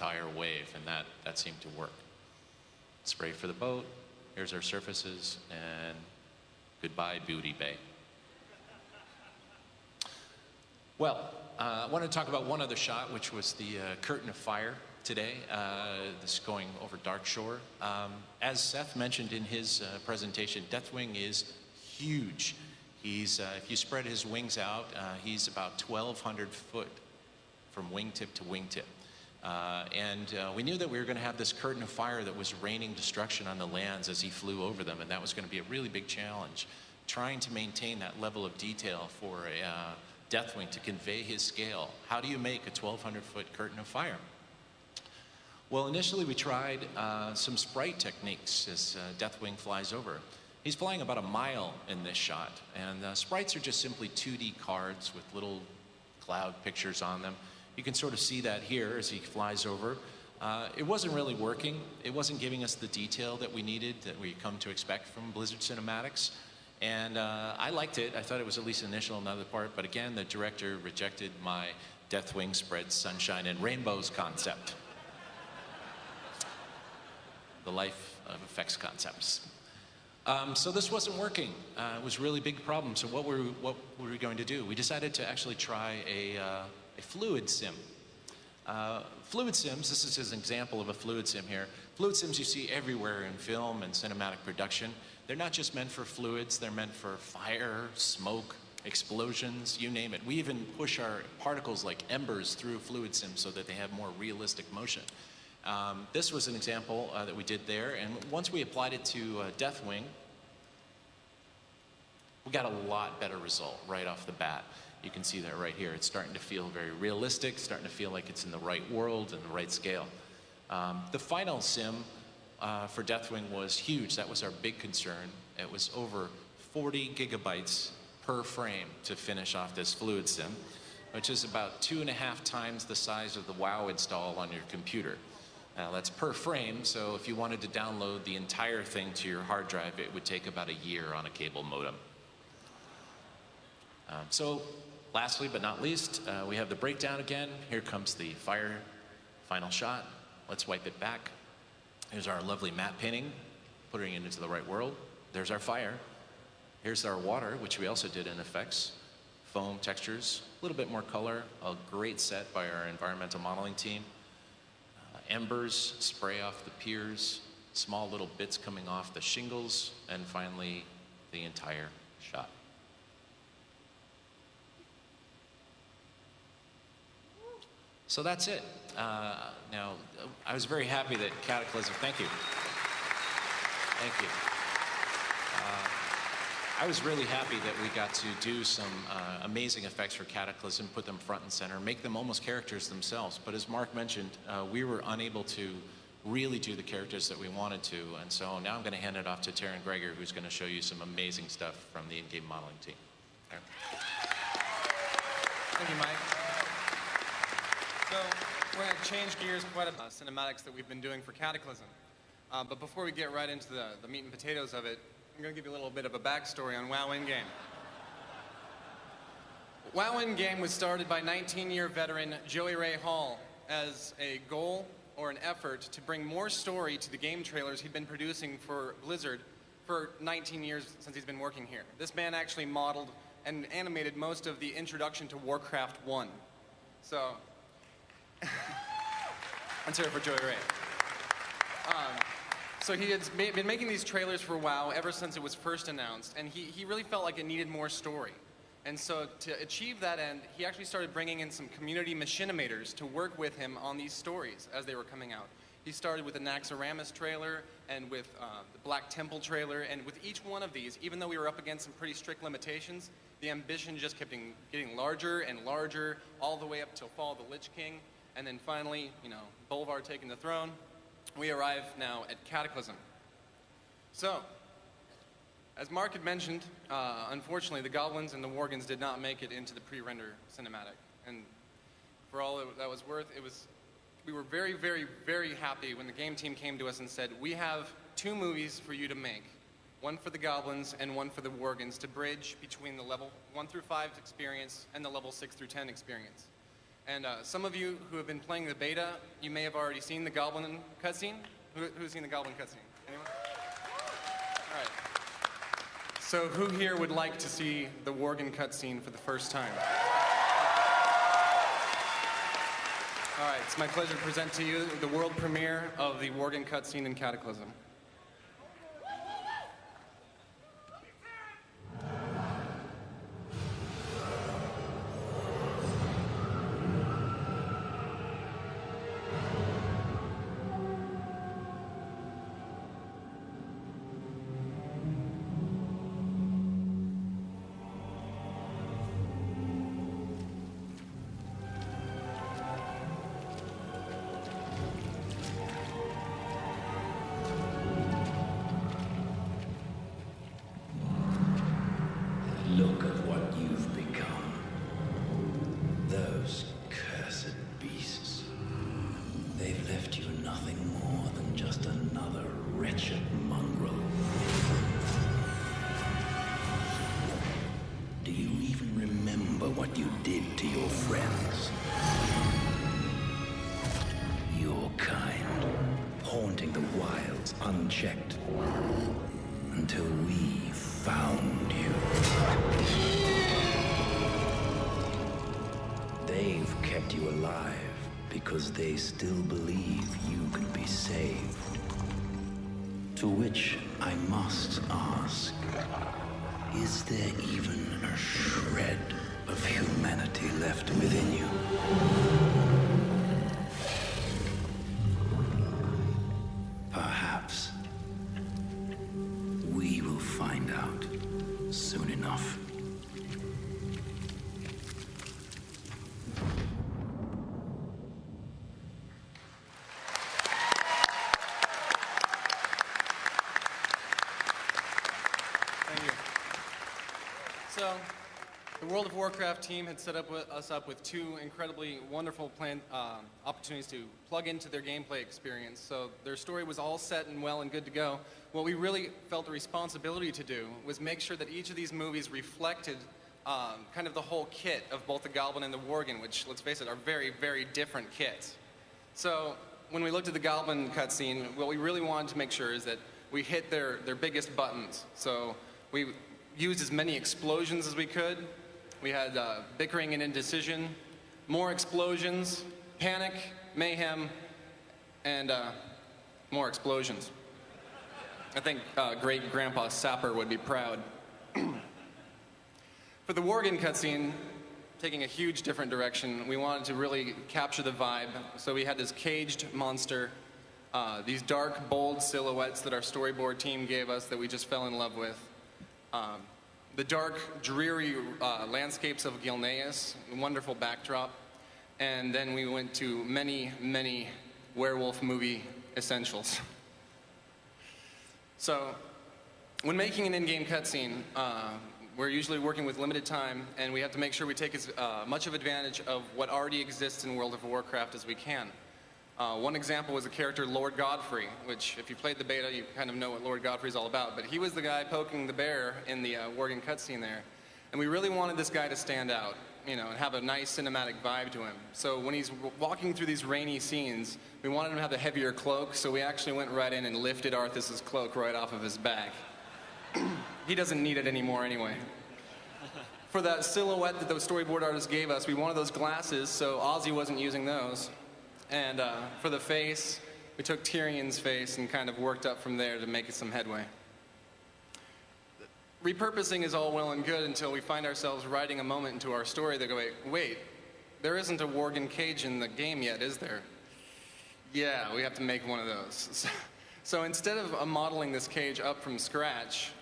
entire wave, and that seemed to work. Spray for the boat, here's our surfaces, and goodbye, Booty Bay. Well, I want to talk about one other shot, which was the curtain of fire today. This is going over Dark Shore. As Seth mentioned in his presentation, Deathwing is huge. He's, if you spread his wings out, he's about 1,200 foot from wingtip to wingtip. We knew that we were going to have this curtain of fire that was raining destruction on the lands as he flew over them, and that was going to be a really big challenge, trying to maintain that level of detail for a Deathwing to convey his scale. How do you make a 1,200 foot curtain of fire? Well, initially we tried some sprite techniques as Deathwing flies over. He's flying about a mile in this shot, and sprites are just simply 2D cards with little cloud pictures on them. You can sort of see that here as he flies over. It wasn't really working. It wasn't giving us the detail that we needed, that we come to expect from Blizzard cinematics. And I liked it. I thought it was at least initial in another part, but again, the director rejected my Deathwing spreads sunshine and rainbows concept. The life of effects concepts. So this wasn't working. It was a really big problem. So what were we going to do? We decided to actually try a fluid sim. Fluid sims, this is an example of a fluid sim here. Fluid sims you see everywhere in film and cinematic production. They're not just meant for fluids, they're meant for fire, smoke, explosions, you name it. We even push our particles like embers through fluid sims so that they have more realistic motion. This was an example that we did there, and once we applied it to Deathwing, we got a lot better result right off the bat. You can see that right here. It's starting to feel very realistic, starting to feel like it's in the right world and the right scale. The final sim for Deathwing was huge. That was our big concern. It was over 40 gigabytes per frame to finish off this fluid sim, which is about 2.5 times the size of the WoW install on your computer. Now that's per frame, so if you wanted to download the entire thing to your hard drive, it would take about a year on a cable modem. So lastly but not least, we have the breakdown again. Here comes the fire final shot. Let's wipe it back. Here's our lovely matte painting, putting it into the right world. There's our fire. Here's our water, which we also did in effects. Foam textures, a little bit more color, a great set by our environmental modeling team. Embers spray off the piers, small little bits coming off the shingles, and finally the entire shot. So that's it. Now, I was very happy that Cataclysm, thank you. Thank you. I was really happy that we got to do some amazing effects for Cataclysm, put them front and center, make them almost characters themselves. But as Mark mentioned, we were unable to really do the characters that we wanted to. And so now I'm going to hand it off to Terran and Gregory, who's going to show you some amazing stuff from the in-game modeling team. Thank you, Mike. So we're going to change gears quite a bit. Cinematics that we've been doing for Cataclysm. But before we get right into the meat and potatoes of it, I'm going to give you a little bit of a backstory on WoW Endgame. WoW Endgame was started by 19-year veteran Joey Ray Hall as a goal or an effort to bring more story to the game trailers he'd been producing for Blizzard for 19 years since he's been working here. This man actually modeled and animated most of the introduction to Warcraft 1. So, let's hear it for Joey Ray. So he had been making these trailers for WoW ever since it was first announced, and he really felt like it needed more story. And so to achieve that end, he actually started bringing in some community machinimators to work with him on these stories as they were coming out. He started with the Naxxramas trailer and with the Black Temple trailer, and with each one of these, even though we were up against some pretty strict limitations, the ambition just kept getting larger and larger, all the way up till Fall of the Lich King, and then finally, you know, Bolvar taking the throne. We arrive now at Cataclysm. So, as Mark had mentioned, unfortunately the Goblins and the Worgens did not make it into the pre-render cinematic. And for all that was worth, we were very, very, very happy when the game team came to us and said, we have 2 movies for you to make. One for the Goblins and one for the Worgens to bridge between the level 1 through 5 experience and the level 6 through 10 experience. And some of you who have been playing the beta, you may have already seen the Goblin cutscene. Who's seen the Goblin cutscene? Anyone? All right. So who here would like to see the Worgen cutscene for the first time? All right, it's my pleasure to present to you the world premiere of the Worgen cutscene in Cataclysm. Look at what you've become. Those cursed beasts. They've left you nothing more than just another wretched mongrel. Do you even remember what you did to your friends? Your kind, haunting the wilds unchecked, until we found you. They've kept you alive because they still believe you can be saved. To which I must ask, is there even a shred of humanity left within you? Perhaps we will find out soon enough. Thank you. So, the World of Warcraft team had set us up with two incredibly wonderful opportunities to plug into their gameplay experience. So their story was all set and well and good to go. What we really felt a responsibility to do was make sure that each of these movies reflected kind of the whole kit of both the Goblin and the Worgen, which, let's face it, are very, very different kits. So when we looked at the Goblin cutscene, what we really wanted to make sure is that we hit their biggest buttons. So we used as many explosions as we could. We had bickering and indecision, more explosions, panic, mayhem, and more explosions. I think great-grandpa Sapper would be proud. For the Worgen cutscene, taking a huge different direction, we wanted to really capture the vibe. So we had this caged monster, these dark, bold silhouettes that our storyboard team gave us that we just fell in love with. The dark, dreary landscapes of Gilneas, a wonderful backdrop. And then we went to many, many werewolf movie essentials. So, when making an in-game cutscene, we're usually working with limited time, and we have to make sure we take as much of advantage of what already exists in World of Warcraft as we can. One example was the character Lord Godfrey, which, if you played the beta, you kind of know what Lord Godfrey's all about. But he was the guy poking the bear in the Worgen cutscene there. And we really wanted this guy to stand out, you know, and have a nice cinematic vibe to him. So when he's walking through these rainy scenes, we wanted him to have a heavier cloak, so we actually went right in and lifted Arthas's cloak right off of his back. He doesn't need it anymore anyway. For that silhouette that those storyboard artists gave us, we wanted those glasses, so Ozzy wasn't using those. And for the face, we took Tyrion's face and kind of worked up from there to make it some headway. Repurposing is all well and good until we find ourselves writing a moment into our story that go, wait, there isn't a Worgen cage in the game yet, is there? Yeah, we have to make one of those. So instead of modeling this cage up from scratch,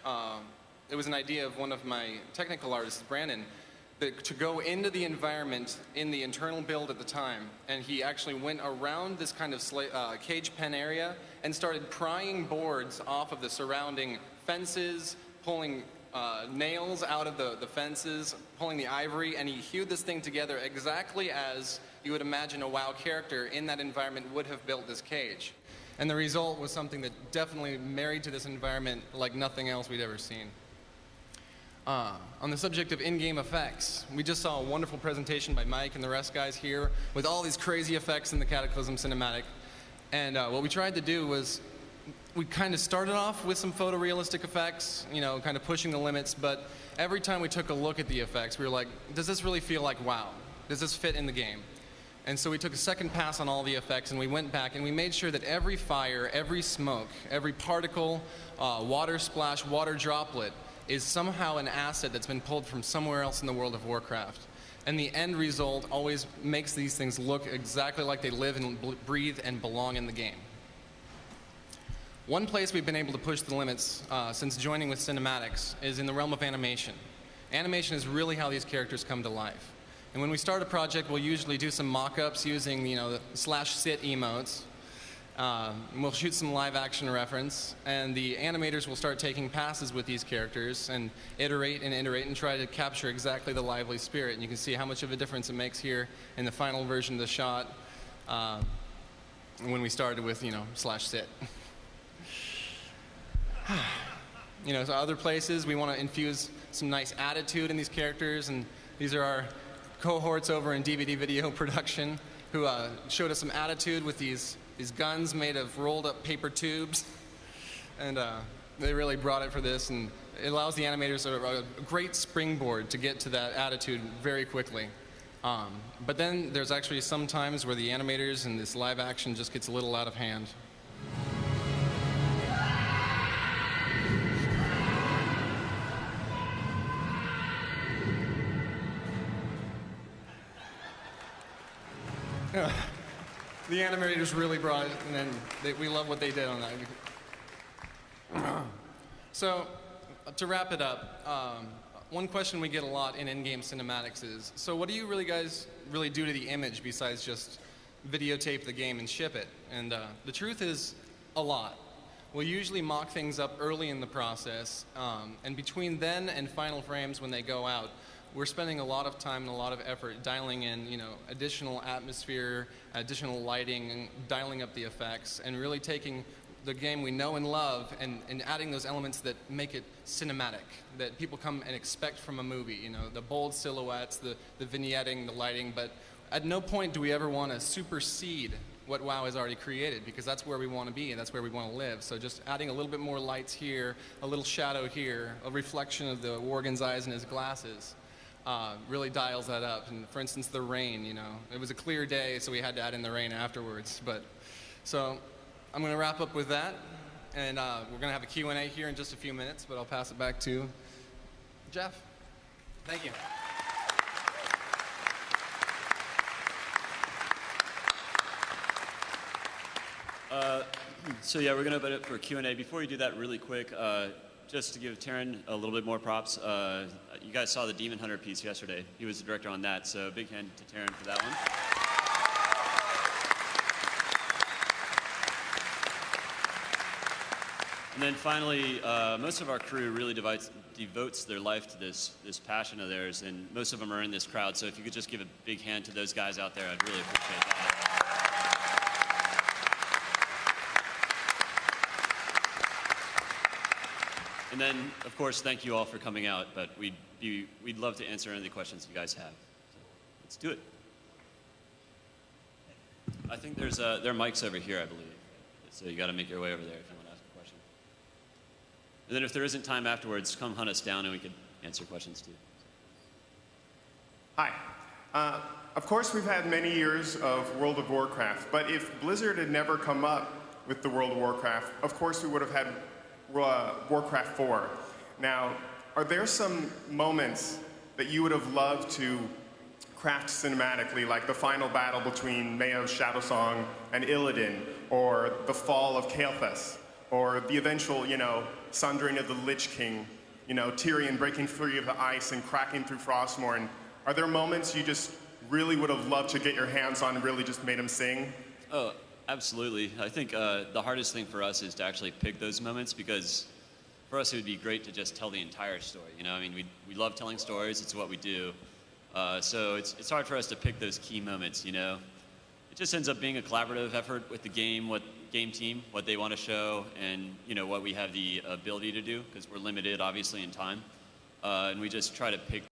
it was an idea of one of my technical artists, Brandon, to go into the environment in the internal build at the time, and he actually went around this kind of cage pen area and started prying boards off of the surrounding fences, pulling nails out of the fences, pulling the ivory, and he hewed this thing together exactly as you would imagine a WoW character in that environment would have built this cage. And the result was something that definitely married to this environment like nothing else we'd ever seen. On the subject of in-game effects, we just saw a wonderful presentation by Mike and the rest guys here with all these crazy effects in the Cataclysm cinematic. And what we tried to do was, we kind of started off with some photorealistic effects, you know, kind of pushing the limits, but every time we took a look at the effects, we were like, does this really feel like WoW? Does this fit in the game? And so we took a second pass on all the effects, and we went back and we made sure that every fire, every smoke, every particle, water splash, water droplet is somehow an asset that's been pulled from somewhere else in the world of Warcraft. And the end result always makes these things look exactly like they live and breathe and belong in the game. One place we've been able to push the limits since joining with cinematics is in the realm of animation. Animation is really how these characters come to life. And when we start a project, we'll usually do some mock-ups using, you know, the /sit emotes. We'll shoot some live action reference, and the animators will start taking passes with these characters and iterate and try to capture exactly the lively spirit. And you can see how much of a difference it makes here in the final version of the shot when we started with, you know, /sit. You know, so other places we want to infuse some nice attitude in these characters, and these are our cohorts over in DVD video production who showed us some attitude with these guns made of rolled up paper tubes, and they really brought it for this, and it allows the animators a great springboard to get to that attitude very quickly. But then there's actually some times where the animators and this live action just gets a little out of hand. The animators really brought it, and then we love what they did on that. So, to wrap it up, one question we get a lot in in-game cinematics is, so what do you guys really do to the image besides just videotape the game and ship it? And the truth is, a lot. We'll usually mock things up early in the process, and between then and final frames when they go out, we're spending a lot of time and a lot of effort dialing in, you know, additional atmosphere, additional lighting, dialing up the effects, and really taking the game we know and love and adding those elements that make it cinematic, that people come and expect from a movie. You know, the bold silhouettes, the vignetting, the lighting, but at no point do we ever want to supersede what WoW has already created, because that's where we want to be and that's where we want to live. So just adding a little bit more lights here, a little shadow here, a reflection of the Worgen's eyes in his glasses. Really dials that up. And for instance, the rain, you know, it was a clear day, so we had to add in the rain afterwards. But so I'm going to wrap up with that, and we're going to have a Q&A here in just a few minutes, but I'll pass it back to Jeff. Thank you. So yeah, we're going to open it for Q&A. Before we do that, really quick, just to give Terran a little bit more props, you guys saw the Demon Hunter piece yesterday. He was the director on that, so big hand to Terran for that one. And then finally, most of our crew really devotes their life to this passion of theirs, and most of them are in this crowd, so if you could just give a big hand to those guys out there, I'd really appreciate that. And then, of course, thank you all for coming out, but we'd love to answer any of the questions you guys have. So let's do it. I think there are mics over here, I believe. So you got to make your way over there if you want to ask a question. And then if there isn't time afterwards, come hunt us down and we could answer questions too. Hi. Of course, we've had many years of World of Warcraft, but if Blizzard had never come up with the World of Warcraft, of course we would have had Warcraft 4. Now, are there some moments that you would have loved to craft cinematically, like the final battle between Mayo's Shadowsong and Illidan, or the fall of Kelleher, or the eventual, you know, sundering of the Lich King, you know, Tyrion breaking free of the ice and cracking through Frostmourne? Are there moments you just really would have loved to get your hands on and really just made him sing? Oh, absolutely. I think the hardest thing for us is to actually pick those moments, because for us it would be great to just tell the entire story. You know, I mean, we love telling stories. It's what we do. So it's hard for us to pick those key moments, you know. It just ends up being a collaborative effort with the game team, what they want to show, and, you know, what we have the ability to do, because we're limited, obviously, in time. and we just try to pick